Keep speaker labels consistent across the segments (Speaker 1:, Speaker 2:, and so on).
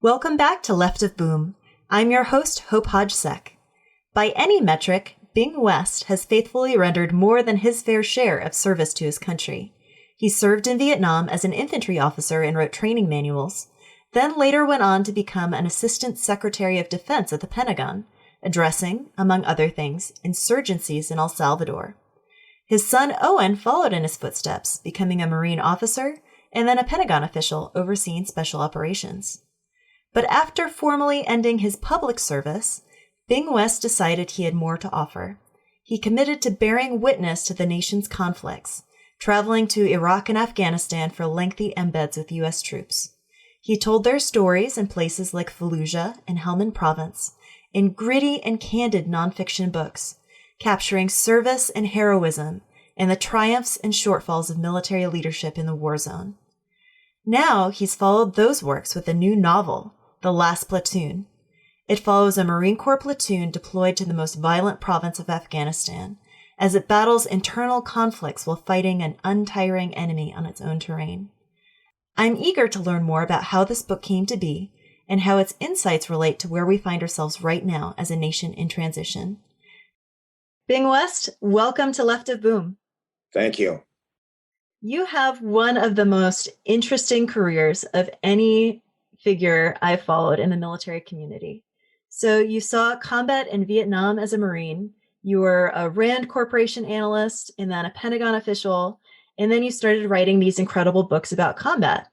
Speaker 1: Welcome back to Left of Boom. I'm your host, Hope Hodgsek. By any metric, Bing West has faithfully rendered more than his fair share of service to his country. He served in Vietnam as an infantry officer and wrote training manuals, then later went on to become an Assistant Secretary of Defense at the Pentagon, addressing, among other things, insurgencies in El Salvador. His son Owen followed in his footsteps, becoming a Marine officer and then a Pentagon official overseeing special operations. But after formally ending his public service, Bing West decided he had more to offer. He committed to bearing witness to the nation's conflicts, traveling to Iraq and Afghanistan for lengthy embeds with U.S. troops. He told their stories in places like Fallujah and Helmand Province, in gritty and candid nonfiction books, capturing service and heroism and the triumphs and shortfalls of military leadership in the war zone. Now he's followed those works with a new novel, The Last Platoon. It follows a Marine Corps platoon deployed to the most violent province of Afghanistan as it battles internal conflicts while fighting an untiring enemy on its own terrain. I'm eager to learn more about how this book came to be and how its insights relate to where we find ourselves right now as a nation in transition. Bing West, welcome to Left of Boom.
Speaker 2: Thank you.
Speaker 1: You have one of the most interesting careers of any figure I've followed in the military community. So you saw combat in Vietnam as a Marine, you were a Rand Corporation analyst, and then a Pentagon official, and then you started writing these incredible books about combat.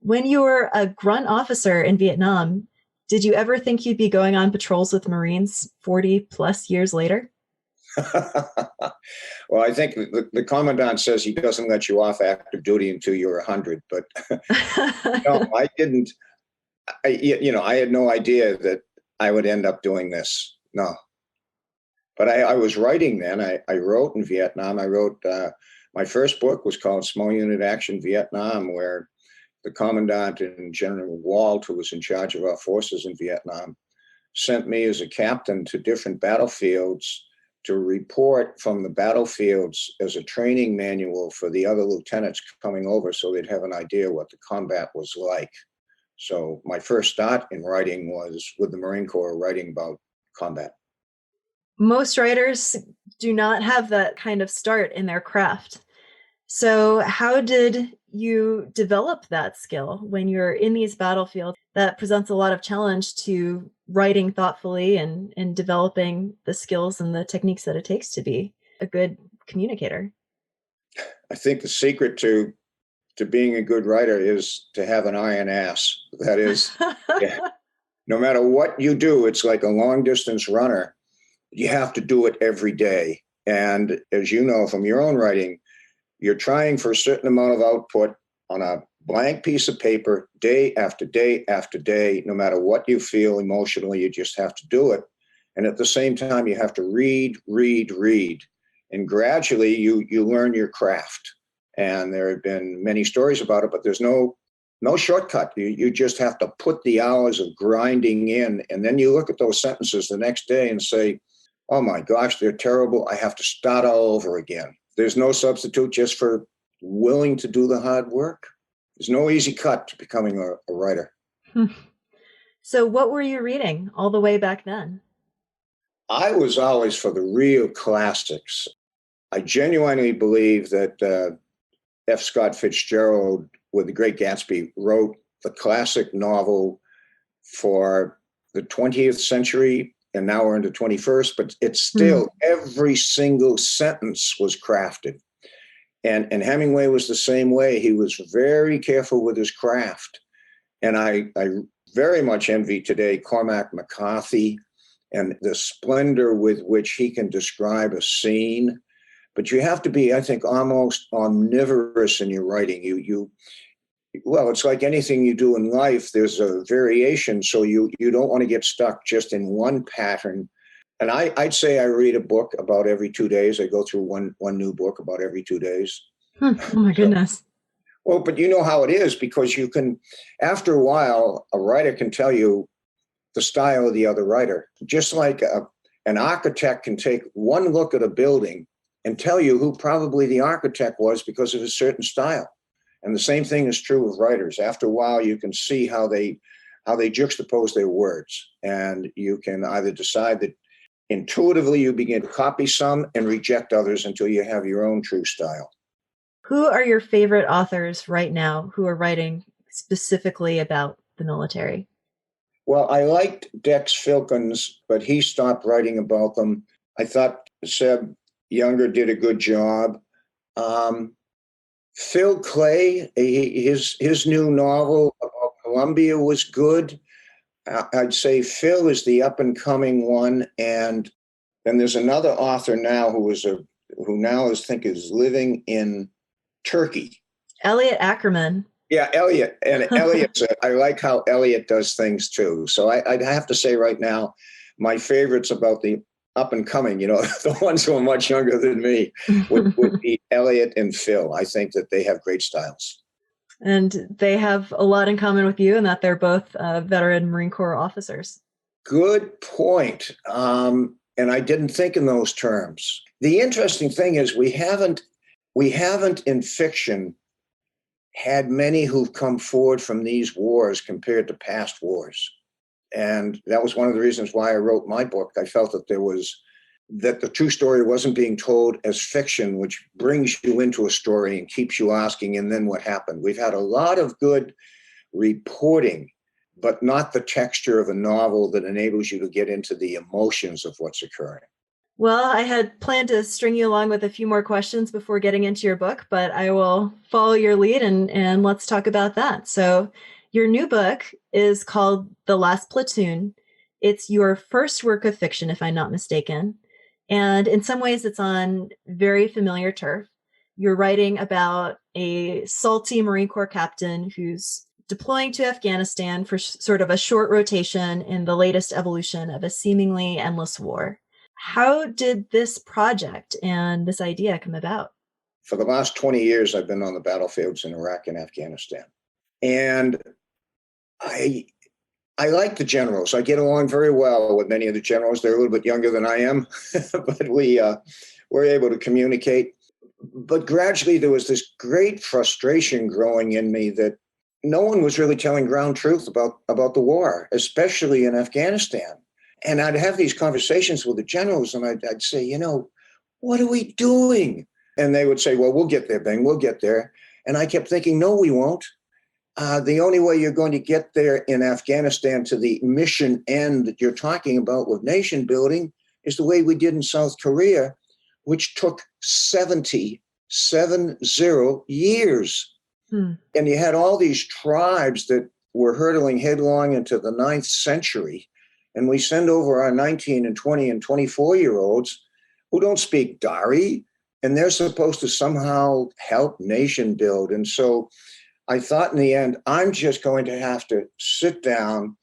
Speaker 1: When you were a grunt officer in Vietnam, did you ever think you'd be going on patrols with Marines 40 plus years later?
Speaker 2: Well, I think the commandant says he doesn't let you off active duty until you're 100, but no, I didn't. I had no idea that I would end up doing this. No. But I was writing then. I wrote in Vietnam. I wrote, my first book was called Small Unit Action Vietnam, where the commandant and General Wald, who was in charge of our forces in Vietnam, sent me as a captain to different battlefields to report from the battlefields as a training manual for the other lieutenants coming over so they'd have an idea what the combat was like. So my first start in writing was with the Marine Corps, writing about combat.
Speaker 1: Most writers do not have that kind of start in their craft. So how did you develop that skill when you're in these battlefields? That presents a lot of challenge to writing thoughtfully and developing the skills and the techniques that it takes to be a good communicator.
Speaker 2: I think the secret to being a good writer is to have an iron ass. That is, yeah, no matter what you do, it's like a long distance runner. You have to do it every day. And as you know from your own writing, you're trying for a certain amount of output on a blank piece of paper, day after day after day. No matter what you feel emotionally, you just have to do it. And at the same time, you have to read. And gradually you learn your craft. And there have been many stories about it, but there's no shortcut. You just have to put the hours of grinding in. And then you look at those sentences the next day and say, oh my gosh, they're terrible. I have to start all over again. There's no substitute just for willing to do the hard work. There's no easy cut to becoming a writer.
Speaker 1: So what were you reading all the way back then?
Speaker 2: I was always for the real classics. I genuinely believe that F. Scott Fitzgerald, with The Great Gatsby, wrote the classic novel for the 20th century, and now we're in the 21st, but it's still every single sentence was crafted. And Hemingway was the same way. He was very careful with his craft. And I very much envy today Cormac McCarthy and the splendor with which he can describe a scene. But you have to be, I think, almost omnivorous in your writing. Well, it's like anything you do in life. There's a variation, so you don't want to get stuck just in one pattern. And I'd say I read a book about every 2 days. I go through one new book about every 2 days.
Speaker 1: Oh my goodness.
Speaker 2: Well, but you know how it is, because you can, after a while, a writer can tell you the style of the other writer. Just like an architect can take one look at a building and tell you who probably the architect was because of a certain style. And the same thing is true with writers. After a while, you can see how they how they juxtapose their words. And you can either decide that intuitively you begin to copy some and reject others until you have your own true style.
Speaker 1: Who are your favorite authors right now who are writing specifically about the military?
Speaker 2: Well, I liked Dex Filkins, but he stopped writing about them. I thought Seb Younger did a good job. Phil Clay, his new novel about Columbia was good. I'd say Phil is the up and coming one, and then there's another author now who now is living in Turkey.
Speaker 1: Elliot Ackerman.
Speaker 2: Yeah, Elliot. And Elliot, I like how Elliot does things too. So I'd have to say right now, my favorites about the up and coming, the ones who are much younger than me, would be Elliot and Phil. I think that they have great styles.
Speaker 1: And they have a lot in common with you in that they're both veteran Marine Corps officers.
Speaker 2: Good point. And I didn't think in those terms. The interesting thing is we haven't in fiction had many who've come forward from these wars compared to past wars. And that was one of the reasons why I wrote my book. I felt that that the true story wasn't being told as fiction, which brings you into a story and keeps you asking, and then what happened? We've had a lot of good reporting, but not the texture of a novel that enables you to get into the emotions of what's occurring.
Speaker 1: Well, I had planned to string you along with a few more questions before getting into your book, but I will follow your lead and let's talk about that. So your new book is called The Last Platoon. It's your first work of fiction, if I'm not mistaken. And in some ways, it's on very familiar turf. You're writing about a salty Marine Corps captain who's deploying to Afghanistan for sort of a short rotation in the latest evolution of a seemingly endless war. How did this project and this idea come about?
Speaker 2: For the last 20 years, I've been on the battlefields in Iraq and Afghanistan. And I like the generals. I get along very well with many of the generals. They're a little bit younger than I am, but we're able to communicate. But gradually, there was this great frustration growing in me that no one was really telling ground truth about the war, especially in Afghanistan. And I'd have these conversations with the generals, and I'd say, what are we doing? And they would say, well, we'll get there, Bing, we'll get there. And I kept thinking, no, we won't. The only way you're going to get there in Afghanistan to the mission end that you're talking about with nation building is the way we did in South Korea, which took 70 years. And you had all these tribes that were hurtling headlong into the 9th century. And we send over our 19 and 20 and 24-year-olds who don't speak Dari, and they're supposed to somehow help nation build. And so I thought in the end, I'm just going to have to sit down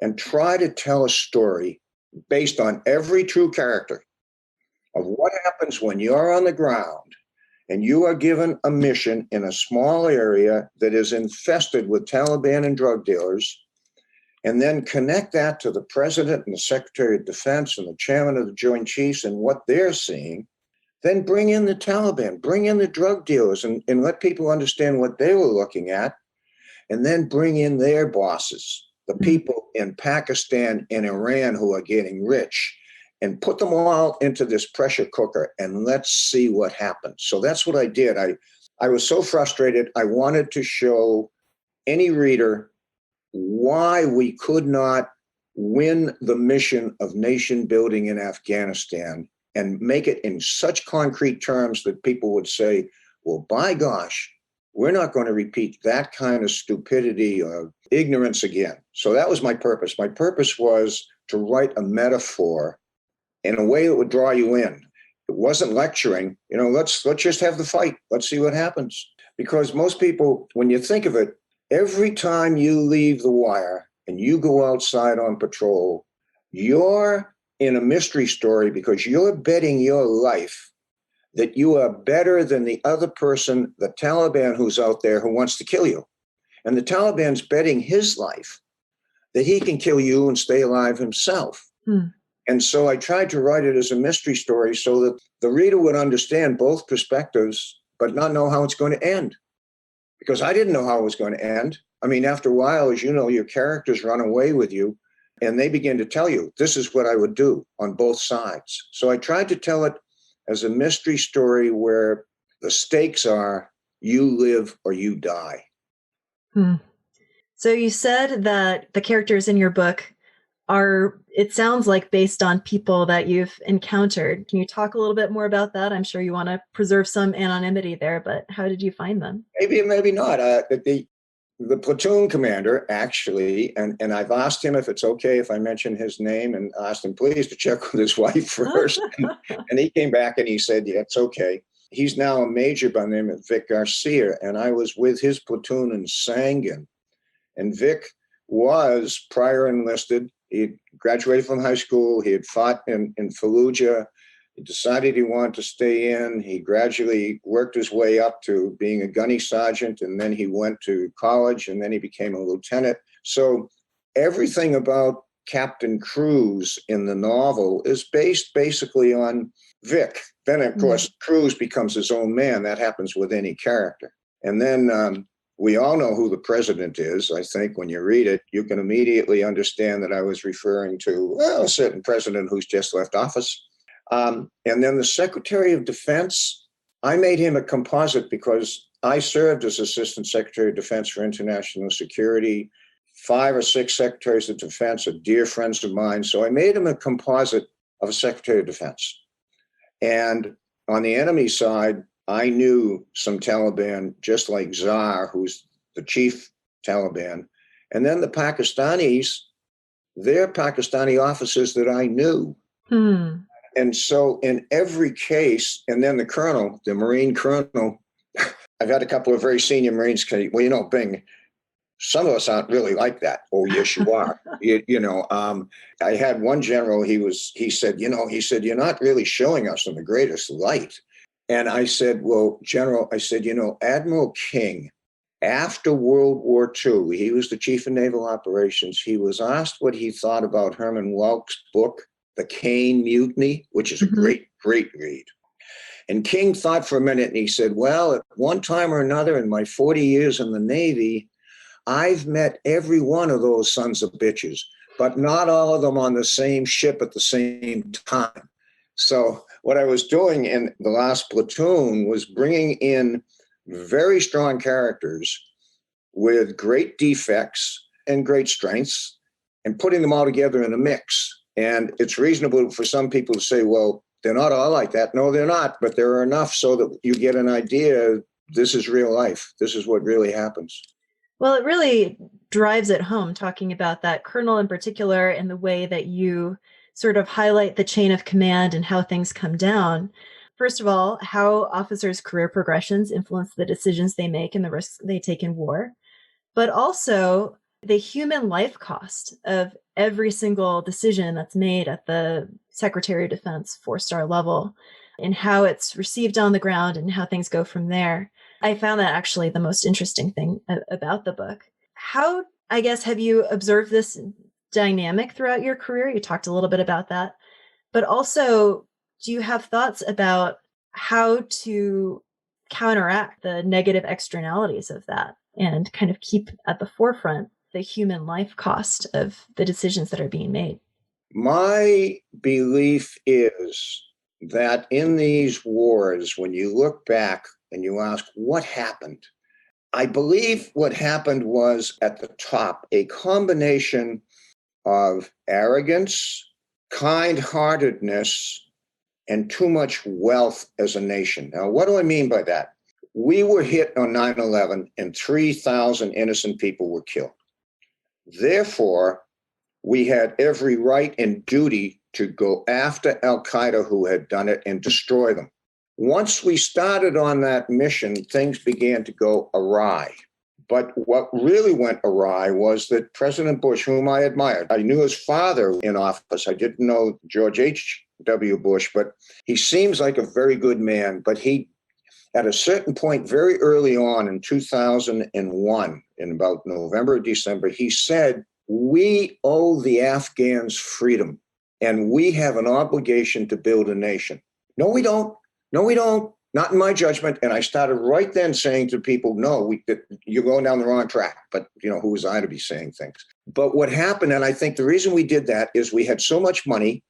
Speaker 2: and try to tell a story based on every true character of what happens when you're on the ground and you are given a mission in a small area that is infested with Taliban and drug dealers, and then connect that to the president and the secretary of defense and the chairman of the Joint Chiefs and what they're seeing. Then bring in the Taliban, bring in the drug dealers, and let people understand what they were looking at, and then bring in their bosses, the people in Pakistan and Iran who are getting rich, and put them all into this pressure cooker, and let's see what happens. So that's what I did. I was so frustrated. I wanted to show any reader why we could not win the mission of nation building in Afghanistan and make it in such concrete terms that people would say, well, by gosh, we're not going to repeat that kind of stupidity or ignorance again. So that was my purpose. My purpose was to write a metaphor in a way that would draw you in. It wasn't lecturing, let's just have the fight. Let's see what happens. Because most people, when you think of it, every time you leave the wire and you go outside on patrol, you're in a mystery story because you're betting your life that you are better than the other person, the Taliban who's out there who wants to kill you. And the Taliban's betting his life that he can kill you and stay alive himself. And so I tried to write it as a mystery story so that the reader would understand both perspectives, but not know how it's going to end. Because I didn't know how it was going to end. I mean, after a while, as you know, your characters run away with you and they begin to tell you, this is what I would do on both sides. So I tried to tell it as a mystery story where the stakes are you live or you die.
Speaker 1: So you said that the characters in your book are, it sounds like, based on people that you've encountered. Can you talk a little bit more about that? I'm sure you want to preserve some anonymity there, but how did you find them?
Speaker 2: Maybe, maybe not. The platoon commander, actually, and I've asked him if it's okay if I mention his name, and asked him please to check with his wife first. And he came back and he said, yeah, it's okay. He's now a major by the name of Vic Garcia, and I was with his platoon in Sangin. And Vic was prior enlisted. He graduated from high school. He had fought in Fallujah. He decided he wanted to stay in. He gradually worked his way up to being a gunny sergeant, and then he went to college, and then he became a lieutenant. So everything about Captain Cruz in the novel is based basically on Vic. Then, of course, Cruz becomes his own man. That happens with any character. And then we all know who the president is. I think when you read it, you can immediately understand that I was referring to a certain president who's just left office. And then the Secretary of Defense, I made him a composite because I served as Assistant Secretary of Defense for International Security. 5 or 6 Secretaries of Defense are dear friends of mine. So I made him a composite of a Secretary of Defense. And on the enemy side, I knew some Taliban, just like Czar, who's the chief Taliban. And then the Pakistanis, they're Pakistani officers that I knew. And so in every case, and then the colonel, the Marine colonel, I've had a couple of very senior Marines say, well, you know, Bing, some of us aren't really like that. Oh, yes, you are. I had one general, he said, you're not really showing us in the greatest light. And I said, well, General, Admiral King, after World War II, he was the chief of naval operations. He was asked what he thought about Herman Welk's book, The Caine Mutiny, which is a great, great read. And King thought for a minute and he said, well, at one time or another in my 40 years in the Navy, I've met every one of those sons of bitches, but not all of them on the same ship at the same time. So what I was doing in the Last Platoon was bringing in very strong characters with great defects and great strengths and putting them all together in a mix. And it's reasonable for some people to say, well, they're not all like that. No, they're not, but there are enough so that you get an idea. This is real life. This is what really happens.
Speaker 1: Well, it really drives it home, talking about that colonel in particular and the way that you sort of highlight the chain of command and how things come down. First of all, how officers' career progressions influence the decisions they make and the risks they take in war, but also the human life cost of every single decision that's made at the Secretary of Defense 4-star level and how it's received on the ground and how things go from there. I found that actually the most interesting thing about the book. How, I guess, have you observed this dynamic throughout your career? You talked a little bit about that, but also, do you have thoughts about how to counteract the negative externalities of that and kind of keep at the forefront the human life cost of the decisions that are being made?
Speaker 2: My belief is that in these wars, when you look back and you ask what happened, I believe what happened was at the top, a combination of arrogance, kind-heartedness, and too much wealth as a nation. Now, what do I mean by that? We were hit on 9/11 and 3,000 innocent people were killed. Therefore, we had every right and duty to go after Al-Qaeda who had done it and destroy them. Once we started on that mission, things began to go awry. But what really went awry was that President Bush, whom I admired, I knew his father in office. I didn't know George H.W. Bush, but he seems like a very good man. But he, at a certain point very early on in 2001, in about November or December, he said, we owe the Afghans freedom, and we have an obligation to build a nation. No, we don't. No, we don't. Not in my judgment. And I started right then saying to people, no, you're going down the wrong track. But, who was I to be saying things? But what happened, and I think the reason we did that is we had so much money.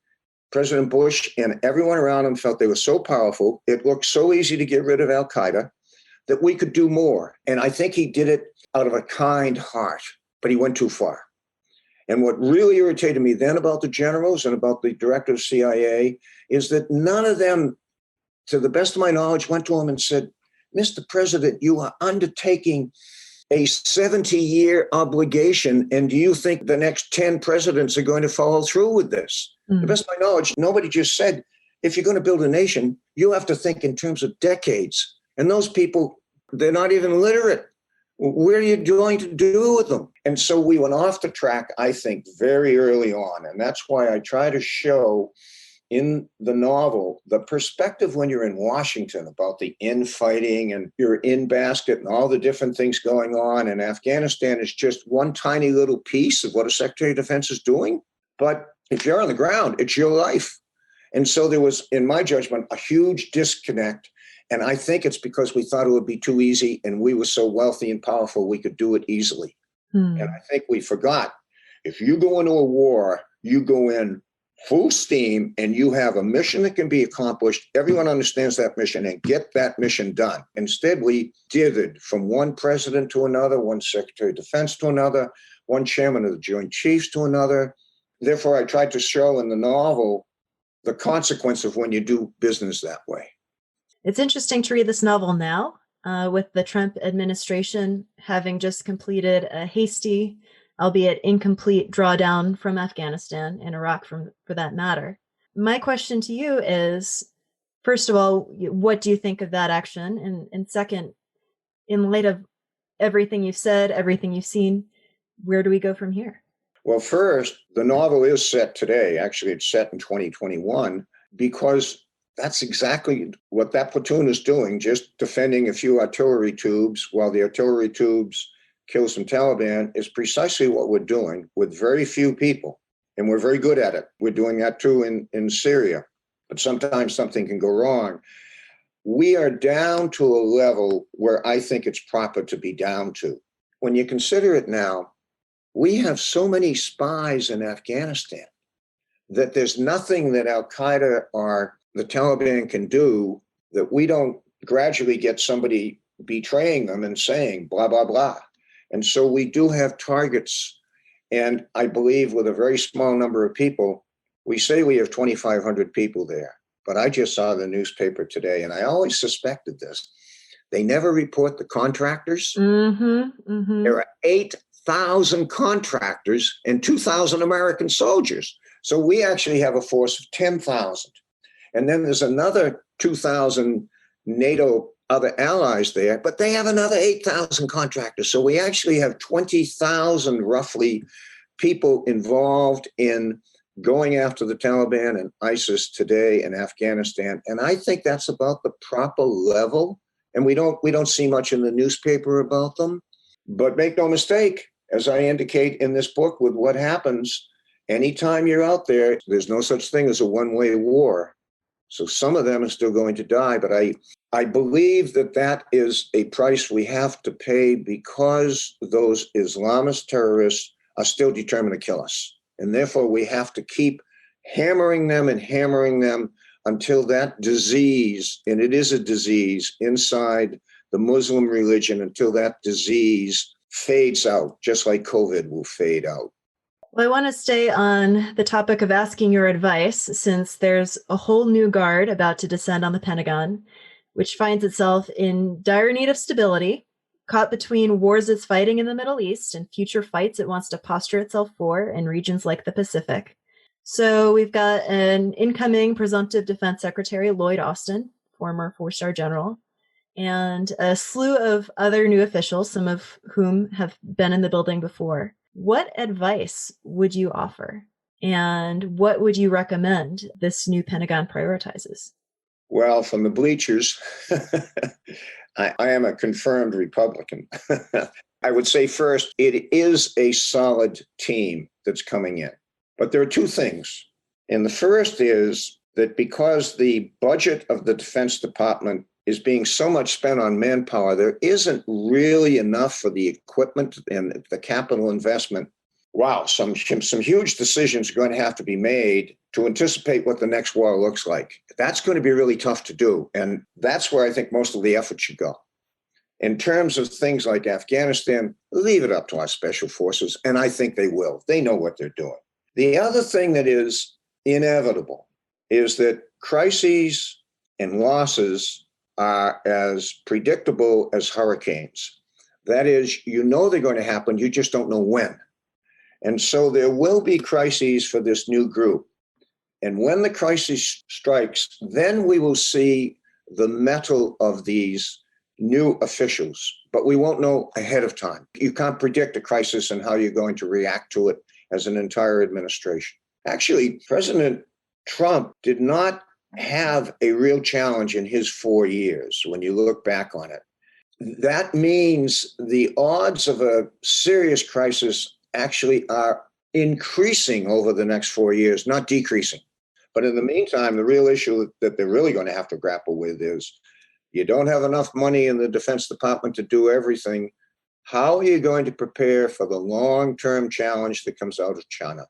Speaker 2: President Bush and everyone around him felt they were so powerful. It looked so easy to get rid of al-Qaeda that we could do more. And I think he did it out of a kind heart, but he went too far. And what really irritated me then about the generals and about the director of CIA is that none of them, to the best of my knowledge, went to him and said, Mr. President, you are undertaking a 70-year obligation. And do you think the next 10 presidents are going to follow through with this? To the best of my knowledge, nobody just said, if you're going to build a nation, you have to think in terms of decades. And those people, they're not even literate. What are you going to do with them? And so we went off the track, I think, very early on. And that's why I try to show in the novel the perspective when you're in Washington about the infighting and you're in basket and all the different things going on. And Afghanistan is just one tiny little piece of what a Secretary of Defense is doing. But if you're on the ground, it's your life. And so there was, in my judgment, a huge disconnect. And I think it's because we thought it would be too easy and we were so wealthy and powerful, we could do it easily. And I think we forgot, if you go into a war, you go in full steam and you have a mission that can be accomplished. Everyone understands that mission and get that mission done. Instead, we dithered from one president to another, one Secretary of Defense to another, one chairman of the Joint Chiefs to another. Therefore, I tried to show in the novel the consequence of when you do business that way.
Speaker 1: It's interesting to read this novel now, with the Trump administration having just completed a hasty, albeit incomplete, drawdown from Afghanistan and Iraq, for that matter. My question to you is, first of all, what do you think of that action? And second, in light of everything you've said, everything you've seen, where do we go from here?
Speaker 2: Well, first, the novel is set today. Actually, it's set in 2021 because that's exactly what that platoon is doing, just defending a few artillery tubes while the artillery tubes kill some Taliban is precisely what we're doing with very few people. And we're very good at it. We're doing that too in Syria. But sometimes something can go wrong. We are down to a level where I think it's proper to be down to. When you consider it now, we have so many spies in Afghanistan that there's nothing that al-Qaeda or the Taliban can do that we don't gradually get somebody betraying them and saying blah, blah, blah. And so we do have targets. And I believe with a very small number of people, we say we have 2,500 people there. But I just saw the newspaper today, and I always suspected this. They never report the contractors. There are 8,000 contractors and 2,000 American soldiers. So we actually have a force of 10,000. And then there's another 2,000 NATO other allies there, but they have another 8,000 contractors. So we actually have 20,000 roughly people involved in going after the Taliban and ISIS today in Afghanistan. And I think that's about the proper level. And we don't see much in the newspaper about them. But make no mistake, as I indicate in this book, with what happens, anytime you're out there, there's no such thing as a one-way war. So some of them are still going to die, but I believe that is a price we have to pay because those Islamist terrorists are still determined to kill us. And therefore, we have to keep hammering them until that disease, and it is a disease inside the Muslim religion, until that disease fades out, just like COVID will fade out.
Speaker 1: Well, I want to stay on the topic of asking your advice, since there's a whole new guard about to descend on the Pentagon, which finds itself in dire need of stability, caught between wars it's fighting in the Middle East and future fights it wants to posture itself for in regions like the Pacific. So we've got an incoming presumptive defense secretary, Lloyd Austin, former four-star general, and a slew of other new officials, some of whom have been in the building before. What advice would you offer? And what would you recommend this new Pentagon prioritizes?
Speaker 2: Well, from the bleachers, I am a confirmed Republican. I would say first, it is a solid team that's coming in. But there are two things. And the first is that because the budget of the Defense Department is being so much spent on manpower, there isn't really enough for the equipment and the capital investment. Wow, some huge decisions are going to have to be made to anticipate what the next war looks like. That's going to be really tough to do. And that's where I think most of the effort should go. In terms of things like Afghanistan, leave it up to our special forces. And I think they will. They know what they're doing. The other thing that is inevitable is that crises and losses are as predictable as hurricanes. That is, you know they're going to happen, you just don't know when. And so there will be crises for this new group. And when the crisis strikes, then we will see the mettle of these new officials, but we won't know ahead of time. You can't predict a crisis and how you're going to react to it as an entire administration. Actually, President Trump did not have a real challenge in his 4 years when you look back on it. That means the odds of a serious crisis actually are increasing over the next 4 years, not decreasing. But in the meantime, the real issue that they're really going to have to grapple with is you don't have enough money in the Defense Department to do everything. How are you going to prepare for the long-term challenge that comes out of China?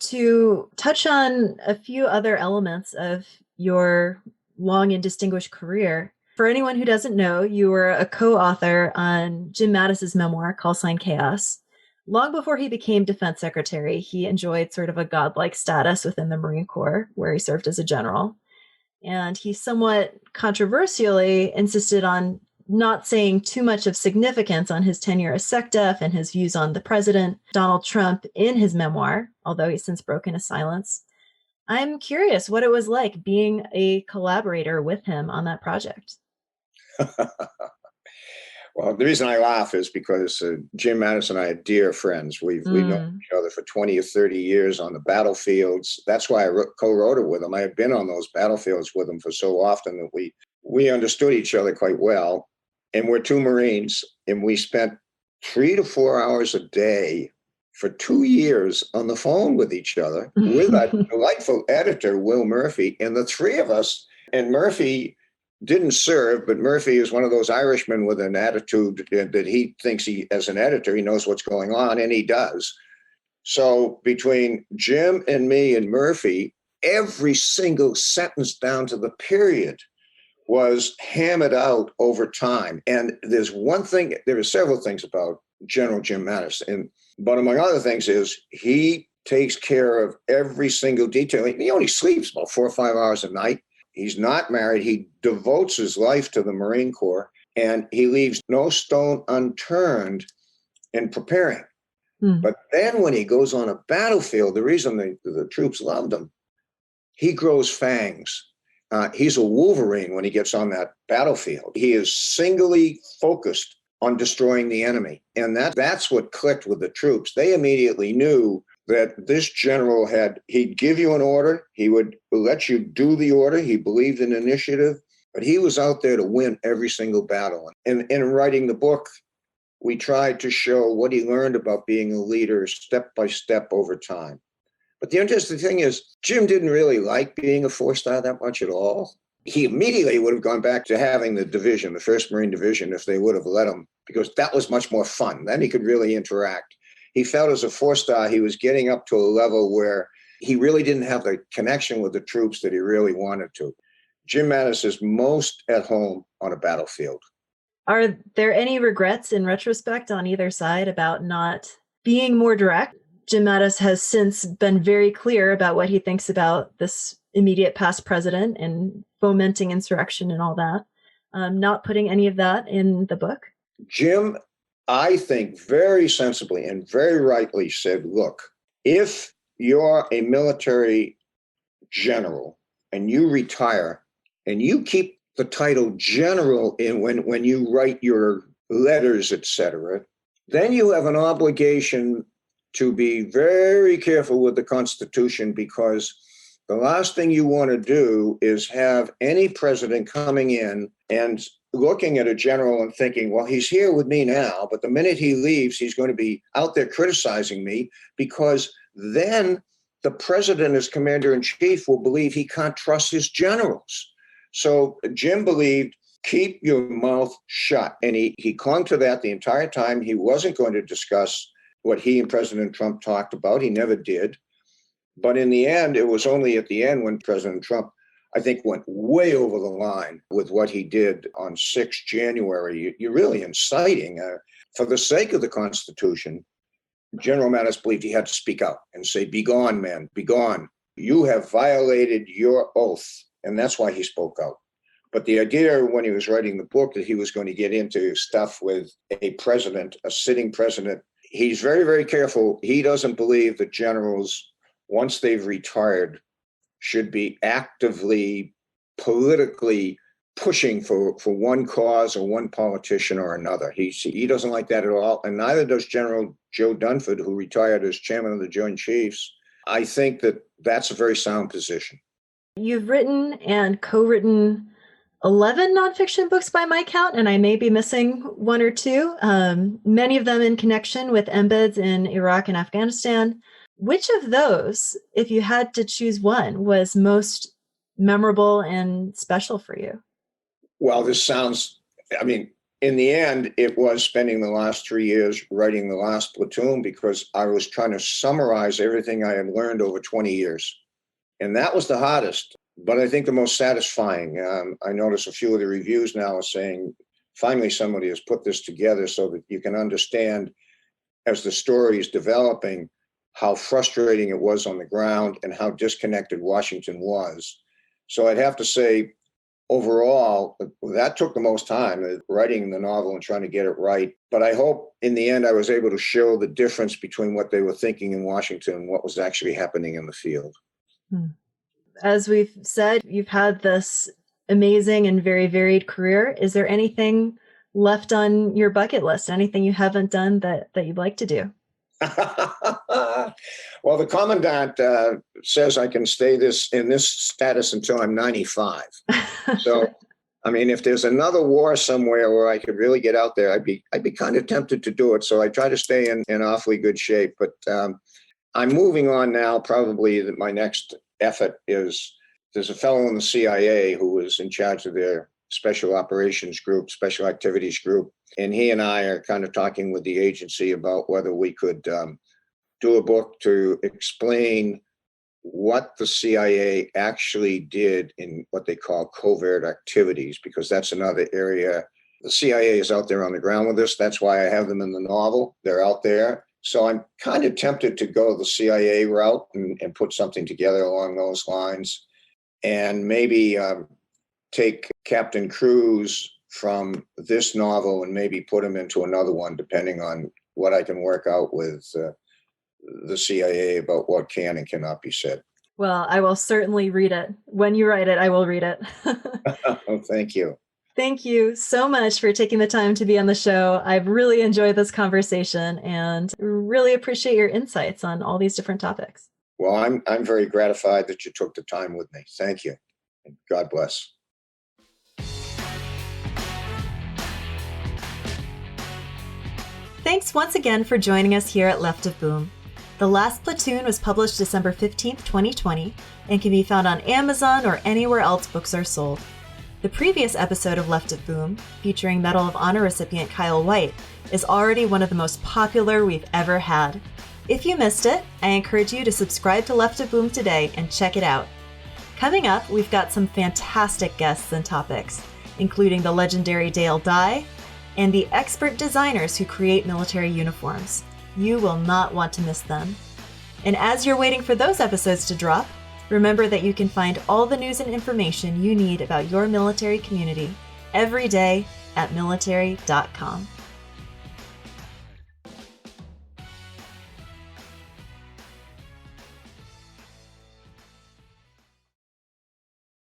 Speaker 1: To touch on a few other elements of your long and distinguished career, for anyone who doesn't know, you were a co-author on Jim Mattis's memoir, Call Sign Chaos. Long before he became Defense Secretary, he enjoyed sort of a godlike status within the Marine Corps, where he served as a general. And he somewhat controversially insisted on not saying too much of significance on his tenure as SecDef and his views on the president, Donald Trump, in his memoir, although he's since broken his silence. I'm curious what it was like being a collaborator with him on that project.
Speaker 2: Well, the reason I laugh is because Jim Mattis and I are dear friends. We've known each other for 20 or 30 years on the battlefields. That's why I co-wrote it with him. I have been on those battlefields with him for so often that we understood each other quite well. And we're two Marines, and we spent 3 to 4 hours a day for 2 years on the phone with each other, with our delightful editor, Will Murphy, and the three of us. And Murphy didn't serve, but Murphy is one of those Irishmen with an attitude that he thinks he, as an editor, he knows what's going on, and he does. So between Jim and me and Murphy, every single sentence down to the period was hammered out over time. And there are several things about General Jim Mattis, but among other things is he takes care of every single detail. He only sleeps about 4 or 5 hours a night. He's not married. He devotes his life to the Marine Corps, and he leaves no stone unturned in preparing. But then when he goes on a battlefield, the reason the troops loved him, he grows fangs. He's a Wolverine when he gets on that battlefield. He is singly focused on destroying the enemy. And that's what clicked with the troops. They immediately knew that this general he'd give you an order, he would let you do the order, he believed in initiative, but he was out there to win every single battle. And in writing the book, we tried to show what he learned about being a leader step by step over time. But the interesting thing is, Jim didn't really like being a 4-star that much at all. He immediately would have gone back to having the division, the 1st Marine Division, if they would have let him, because that was much more fun. Then he could really interact. He felt as a 4-star, he was getting up to a level where he really didn't have the connection with the troops that he really wanted to. Jim Mattis is most at home on a battlefield.
Speaker 1: Are there any regrets in retrospect on either side about not being more direct? Jim Mattis has since been very clear about what he thinks about this immediate past president and fomenting insurrection and all that. Not putting any of that in the book.
Speaker 2: Jim, I think, very sensibly and very rightly said, look, if you're a military general and you retire and you keep the title general in when you write your letters, etc., then you have an obligation to be very careful with the Constitution, because the last thing you want to do is have any president coming in and looking at a general and thinking, well, he's here with me now, but the minute he leaves, he's going to be out there criticizing me, because then the president as commander in chief will believe he can't trust his generals. So Jim believed keep your mouth shut. And he clung to that the entire time. He wasn't going to discuss what he and President Trump talked about. He never did. But in the end, it was only at the end when President Trump, I think, went way over the line with what he did on 6 January. You're really inciting. For the sake of the Constitution, General Mattis believed he had to speak out and say, "Be gone, man, be gone. You have violated your oath." And that's why he spoke out. But the idea when he was writing the book that he was going to get into stuff with a president, a sitting president, he's very, very careful. He doesn't believe that generals, once they've retired, should be actively politically pushing for one cause or one politician or another. He doesn't like that at all. And neither does General Joe Dunford, who retired as chairman of the Joint Chiefs. I think that that's a very sound position.
Speaker 1: You've written and co-written 11 nonfiction books by my count, and I may be missing one or two, many of them in connection with embeds in Iraq and Afghanistan. Which of those, if you had to choose one, was most memorable and special for you?
Speaker 2: Well, this sounds, in the end, it was spending the last 3 years writing The Last Platoon because I was trying to summarize everything I had learned over 20 years. And that was the hardest, but I think the most satisfying. I notice a few of the reviews now are saying, finally, somebody has put this together so that you can understand as the story is developing how frustrating it was on the ground and how disconnected Washington was. So I'd have to say, overall, that took the most time, writing the novel and trying to get it right. But I hope in the end I was able to show the difference between what they were thinking in Washington and what was actually happening in the field.
Speaker 1: As we've said, you've had this amazing and very varied career. Is there anything left on your bucket list? Anything you haven't done that you'd like to do?
Speaker 2: Well, the commandant says I can stay in this status until I'm 95. So, if there's another war somewhere where I could really get out there, I'd be kind of tempted to do it. So I try to stay in awfully good shape. But I'm moving on now. Probably my next effort is there's a fellow in the CIA who is in charge of their special operations group, special activities group. And he and I are kind of talking with the agency about whether we could do a book to explain what the CIA actually did in what they call covert activities, because that's another area. The CIA is out there on the ground with us. That's why I have them in the novel. They're out there. So I'm kind of tempted to go the CIA route and put something together along those lines, and maybe take Captain Cruz from this novel and maybe put him into another one, depending on what I can work out with the CIA about what can and cannot be said.
Speaker 1: Well, I will certainly read it. When you write it, I will read it.
Speaker 2: Oh, thank you.
Speaker 1: Thank you so much for taking the time to be on the show. I've really enjoyed this conversation and really appreciate your insights on all these different topics.
Speaker 2: Well, I'm very gratified that you took the time with me. Thank you. And God bless.
Speaker 1: Thanks once again for joining us here at Left of Boom. The Last Platoon was published December 15th, 2020, and can be found on Amazon or anywhere else books are sold. The previous episode of Left of Boom, featuring Medal of Honor recipient Kyle White, is already one of the most popular we've ever had. If you missed it, I encourage you to subscribe to Left of Boom today and check it out. Coming up, we've got some fantastic guests and topics, including the legendary Dale Dye and the expert designers who create military uniforms. You will not want to miss them. And as you're waiting for those episodes to drop, remember that you can find all the news and information you need about your military community every day at Military.com.